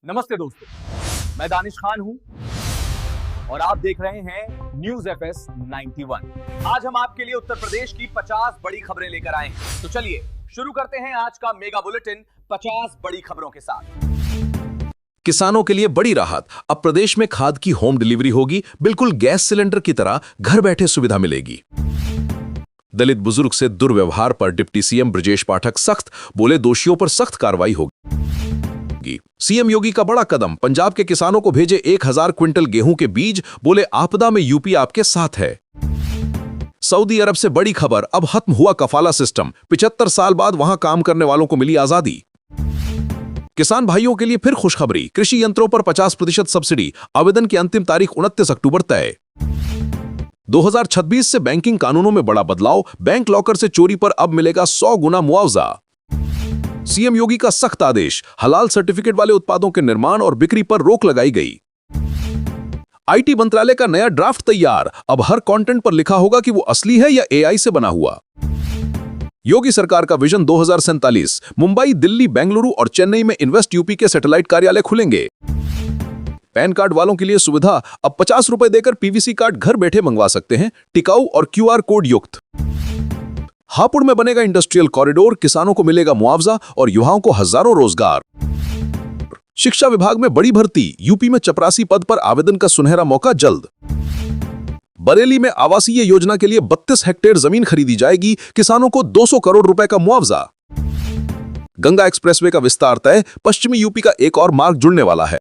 नमस्ते दोस्तों, मैं दानिश खान हूं और आप देख रहे हैं न्यूज एफएस 91। आज हम आपके लिए उत्तर प्रदेश की 50 बड़ी खबरें लेकर आए हैं। तो चलिए शुरू करते हैं आज का मेगा बुलेटिन 50 बड़ी खबरों के साथ। किसानों के लिए बड़ी राहत। अब प्रदेश में खाद की होम डिलीवरी होगी। बिल्कुल गैस सिलेंडर की तरह घर बैठे सुविधा मिलेगी। दलित बुजुर्ग से दुर्व्यवहार पर डिप्टी सीएम ब्रजेश पाठक सख्त, बोले दोषियों पर सख्त कार्रवाई होगी। सीएम योगी का बड़ा कदम, पंजाब के किसानों को भेजे 1000 क्विंटल गेहूं के बीज, बोले आपदा में यूपी आपके साथ है। सऊदी अरब से बड़ी खबर, अब खत्म हुआ कफाला सिस्टम, 75 साल बाद वहां काम करने वालों को मिली आजादी। किसान भाइयों के लिए फिर खुशखबरी, कृषि यंत्रों पर 50% सब्सिडी, आवेदन की अंतिम तारीख 29 अक्टूबर तय। 2026 से बैंकिंग कानूनों में बड़ा बदलाव, बैंक लॉकर से चोरी पर अब मिलेगा 100 गुना मुआवजा। सीएम योगी का सख्त आदेश, हलाल सर्टिफिकेट वाले उत्पादों के निर्माण और बिक्री पर रोक लगाई गई। आईटी मंत्रालय का नया ड्राफ्ट तैयार, अब हर कंटेंट पर लिखा होगा कि वो असली है या एआई से बना हुआ। योगी सरकार का विजन 2047, मुंबई, दिल्ली, बेंगलुरु और चेन्नई में इन्वेस्ट यूपी के सैटेलाइट कार्यालय खुलेंगे। पैन कार्ड वालों के लिए सुविधा, अब 50 रुपए देकर पीवीसी कार्ड घर बैठे मंगवा सकते हैं, टिकाऊ और क्यूआर कोड युक्त। हापुड़ में बनेगा इंडस्ट्रियल कॉरिडोर, किसानों को मिलेगा मुआवजा और युवाओं को हजारों रोजगार। शिक्षा विभाग में बड़ी भर्ती, यूपी में चपरासी पद पर आवेदन का सुनहरा मौका जल्द। बरेली में आवासीय योजना के लिए 32 हेक्टेयर जमीन खरीदी जाएगी, किसानों को 200 करोड़ रुपए का मुआवजा। गंगा एक्सप्रेसवे का विस्तार तय, पश्चिमी यूपी का एक और मार्ग जुड़ने वाला है।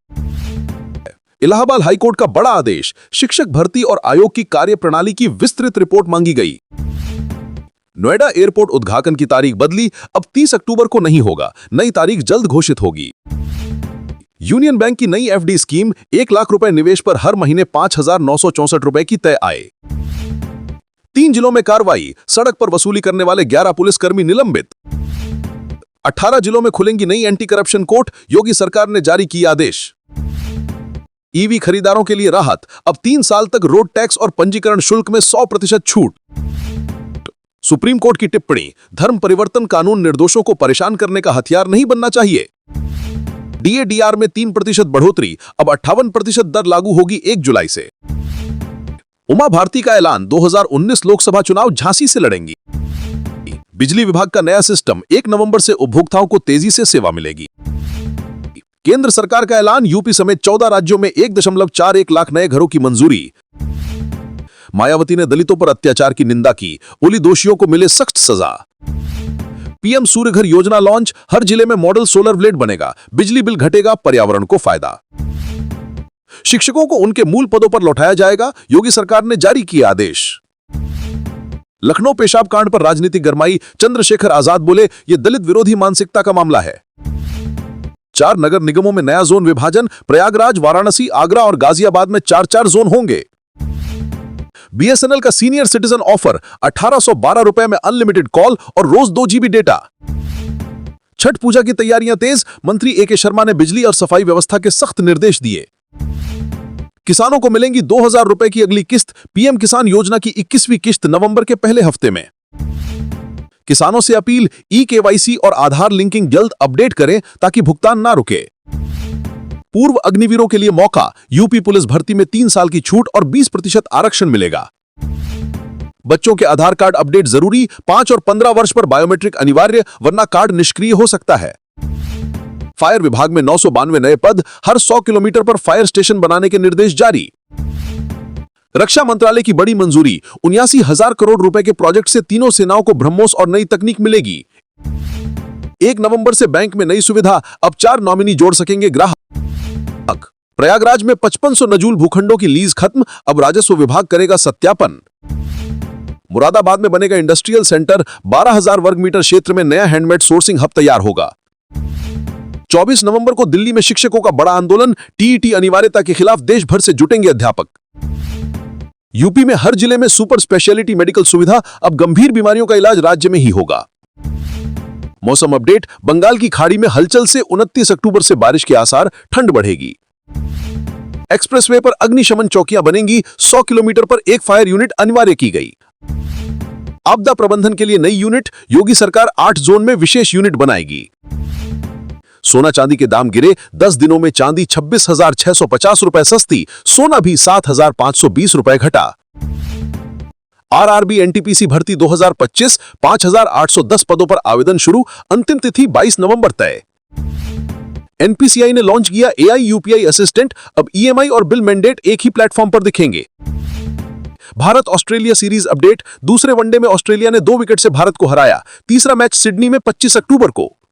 इलाहाबाद हाईकोर्ट का बड़ा आदेश, शिक्षक भर्ती और आयोग की कार्यप्रणाली की विस्तृत रिपोर्ट मांगी गई। नोएडा एयरपोर्ट उद्घाटन की तारीख बदली, अब 30 अक्टूबर को नहीं होगा, नई तारीख जल्द घोषित होगी। यूनियन बैंक की नई एफडी स्कीम, 1 लाख रुपए निवेश पर हर महीने 5,964 रुपए की तय आय। 3 जिलों में कार्रवाई, सड़क पर वसूली करने वाले 11 पुलिसकर्मी निलंबित। 18 जिलों में खुलेंगी नई एंटी करप्शन कोर्ट, योगी सरकार ने जारी किया आदेश। ईवी खरीदारों के लिए राहत, अब 3 साल तक रोड टैक्स और पंजीकरण शुल्क में 100% छूट। सुप्रीम कोर्ट की टिप्पणी, धर्म परिवर्तन कानून निर्दोषों को परेशान करने का हथियार नहीं बनना चाहिए। डीएडीआर में 3% बढ़ोतरी, अब 58% दर लागू होगी 1 जुलाई से। उमा भारती का ऐलान, 2019 लोकसभा चुनाव झांसी से लड़ेंगी। बिजली विभाग का नया सिस्टम, 1 नवंबर से उपभोक्ताओं को तेजी से सेवा मिलेगी। केंद्र सरकार का ऐलान, यूपी समेत 14 राज्यों में 1.41 लाख नए घरों की मंजूरी। मायावती ने दलितों पर अत्याचार की निंदा की, बोली दोषियों को मिले सख्त सजा। पीएम सूर्य घर योजना लॉन्च, हर जिले में मॉडल सोलर प्लेट बनेगा, बिजली बिल घटेगा, पर्यावरण को फायदा। शिक्षकों को उनके मूल पदों पर लौटाया जाएगा, योगी सरकार ने जारी किया आदेश। लखनऊ पेशाब कांड पर राजनीतिक गरमाई, चंद्रशेखर आजाद बोले ये दलित विरोधी मानसिकता का मामला है। 4 नगर निगमों में नया जोन विभाजन, प्रयागराज, वाराणसी, आगरा और गाजियाबाद में 4-4 जोन होंगे। बीएसएनएल का सीनियर सिटीजन ऑफर, 1812 रुपए में अनलिमिटेड कॉल और रोज 2 GB डेटा। छठ पूजा की तैयारियां तेज, मंत्री एके शर्मा ने बिजली और सफाई व्यवस्था के सख्त निर्देश दिए। किसानों को मिलेंगी 2000 रुपए की अगली किस्त, पीएम किसान योजना की 21वीं किस्त नवंबर के पहले हफ्ते में। किसानों से अपील, ई-केवाईसी और आधार लिंकिंग जल्द अपडेट करें ताकि भुगतान ना रुके। पूर्व अग्निवीरों के लिए मौका, यूपी पुलिस भर्ती में 3 साल की छूट और 20% आरक्षण मिलेगा। बच्चों के आधार कार्ड अपडेट जरूरी, 5 और 15 वर्ष पर बायोमेट्रिक अनिवार्य, वरना कार्ड निष्क्रिय हो सकता है। फायर विभाग में 992 नए पद, हर 100 किलोमीटर पर फायर स्टेशन बनाने के निर्देश जारी। रक्षा मंत्रालय की बड़ी मंजूरी, 79,000 करोड़ रुपए के प्रोजेक्ट से तीनों सेनाओं को ब्रह्मोस और नई तकनीक मिलेगी। 1 नवंबर से बैंक में नई सुविधा, अब 4 नॉमिनी जोड़ सकेंगे ग्राहक। प्रयागराज में 5500 नजूल भूखंडों की लीज खत्म, अब राजस्व विभाग करेगा सत्यापन। मुरादाबाद में बनेगा इंडस्ट्रियल सेंटर, 12,000 वर्ग मीटर क्षेत्र में नया हैंडमेड सोर्सिंग हब तैयार होगा। 24 नवंबर को दिल्ली में शिक्षकों का बड़ा आंदोलन, टीईटी अनिवार्यता के खिलाफ देश भर से जुटेंगे अध्यापक। यूपी में हर जिले में सुपर स्पेशलिटी मेडिकल सुविधा, अब गंभीर बीमारियों का इलाज राज्य में ही होगा। मौसम अपडेट, बंगाल की खाड़ी में हलचल से 29 अक्टूबर से बारिश के आसार, ठंड बढ़ेगी। एक्सप्रेसवे पर अग्निशमन चौकियां बनेंगी, 100 किलोमीटर पर 1 फायर यूनिट अनिवार्य की गई। आपदा प्रबंधन के लिए नई यूनिट, योगी सरकार 8 जोन में विशेष यूनिट बनाएगी। सोना चांदी के दाम गिरे, 10 दिनों में चांदी 26,650 रुपए सस्ती, सोना भी 7,520 रुपए घटा। आरआरबी एनटीपीसी भर्ती 2025, 5,810 पदों पर आवेदन शुरू, अंतिम तिथि 22 नवंबर तय। एनपीसीआई ने लॉन्च किया एआई यूपीआई असिस्टेंट, अब ईएमआई और बिल मैंडेट एक ही प्लेटफॉर्म पर दिखेंगे। भारत ऑस्ट्रेलिया सीरीज अपडेट, दूसरे वनडे में ऑस्ट्रेलिया ने 2 विकेट से भारत को हराया, तीसरा मैच सिडनी में 25 अक्टूबर को।